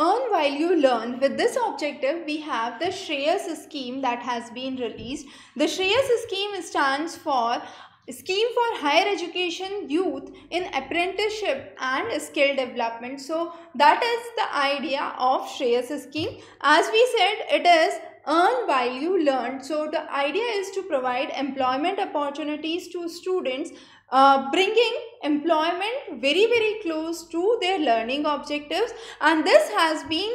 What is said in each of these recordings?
earn while you learn. With this objective, we have the Shreyas scheme that has been released. The Shreyas scheme stands for Scheme for Higher Education Youth in Apprenticeship and Skill Development. So that is the idea of Shreyas scheme. As we said, it is earn while you learn. So the idea is to provide employment opportunities to students, bringing employment very close to their learning objectives, and this has been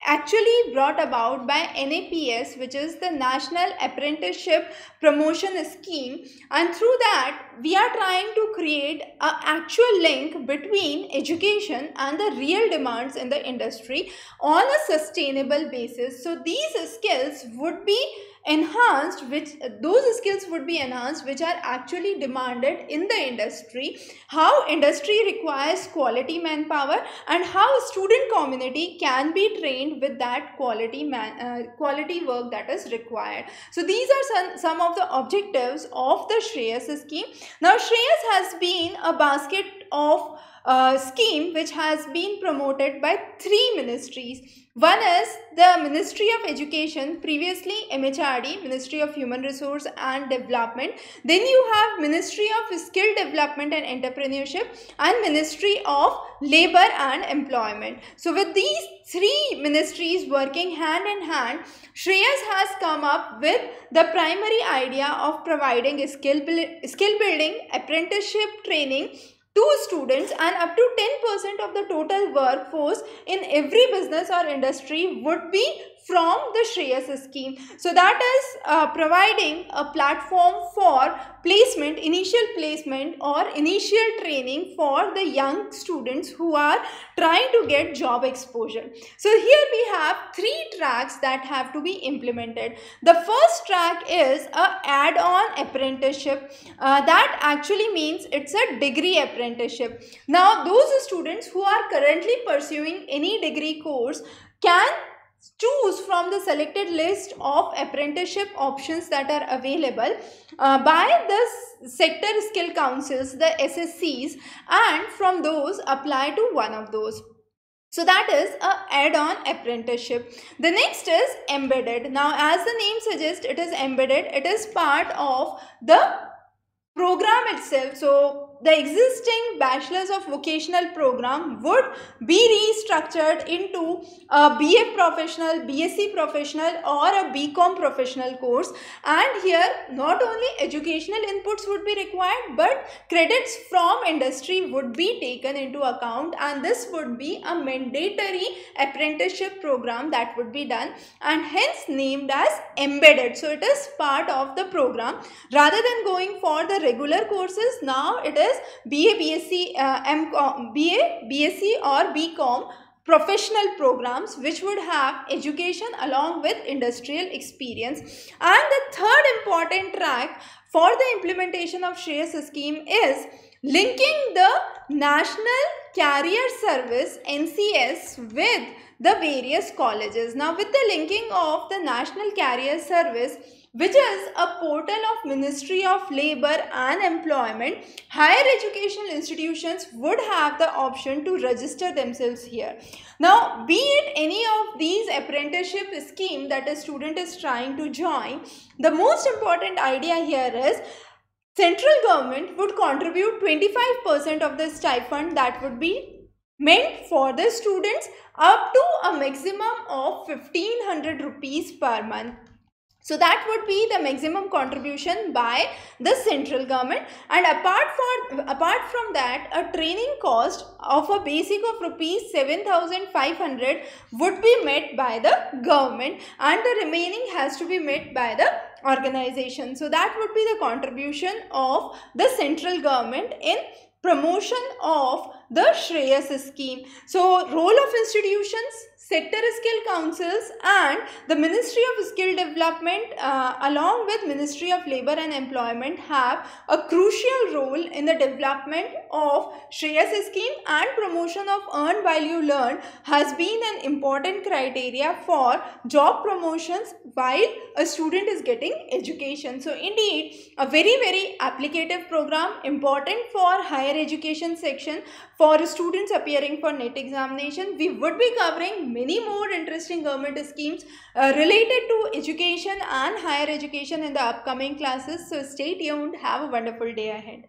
actually brought about by NAPS, which is the National Apprenticeship Promotion Scheme, and through that we are trying to create an actual link between education and the real demands in the industry on a sustainable basis. So these skills would be enhanced, which are actually demanded in the industry, how industry requires quality manpower, and how student community can be trained with that quality work that is required. So these are some of the objectives of the Shreyas scheme. Now Shreyas has been a basket of scheme which has been promoted by 3 ministries. One is the Ministry of Education, previously MHRD, Ministry of Human Resource and Development. Then you have Ministry of Skill Development and Entrepreneurship and Ministry of Labor and Employment. So with these 3 ministries working hand in hand, Shreyas has come up with the primary idea of providing skill building, apprenticeship training to students, and up to 10% of the total workforce in every business or industry would be from the Shreyas scheme. So that is providing a platform for placement, initial placement or initial training for the young students who are trying to get job exposure. So here we have 3 tracks that have to be implemented. The first track is a add-on apprenticeship. That actually means it's a degree apprenticeship. Now those students who are currently pursuing any degree course can choose from the selected list of apprenticeship options that are available by the sector skill councils, the SSCs, and from those apply to one of those. So that is a add-on apprenticeship. The next is embedded. Now as the name suggests, it is embedded. It is part of the program itself. So the existing Bachelors of Vocational program would be restructured into a BA Professional, BSc Professional or a BCom Professional course, and here not only educational inputs would be required but credits from industry would be taken into account, and this would be a mandatory apprenticeship program that would be done and hence named as embedded. So it is part of the program rather than going for the regular courses. Now it is BA, BSc, BA, BSc or BCom professional programs which would have education along with industrial experience. And the third important track for the implementation of Shreyas scheme is linking the National Career Service NCS with the various colleges. Now with the linking of the National Career Service, which is a portal of Ministry of Labor and Employment, higher educational institutions would have the option to register themselves here. Now, be it any of these apprenticeship scheme that a student is trying to join, the most important idea here is central government would contribute 25% of the stipend that would be meant for the students up to a maximum of 1500 rupees per month. So that would be the maximum contribution by the central government, and apart from that, a training cost of a basic of rupees 7,500 would be met by the government, and the remaining has to be met by the organization. So that would be the contribution of the central government in promotion of the Shreyas scheme. So role of institutions, sector skill councils and the Ministry of Skill Development along with Ministry of Labor and Employment have a crucial role in the development of Shreyas scheme, and promotion of earn while you learn has been an important criteria for job promotions while a student is getting education. So indeed a very applicative program, important for higher education section for students appearing for NET examination. We would be covering many more interesting government schemes related to education and higher education in the upcoming classes. So stay tuned. Have a wonderful day ahead.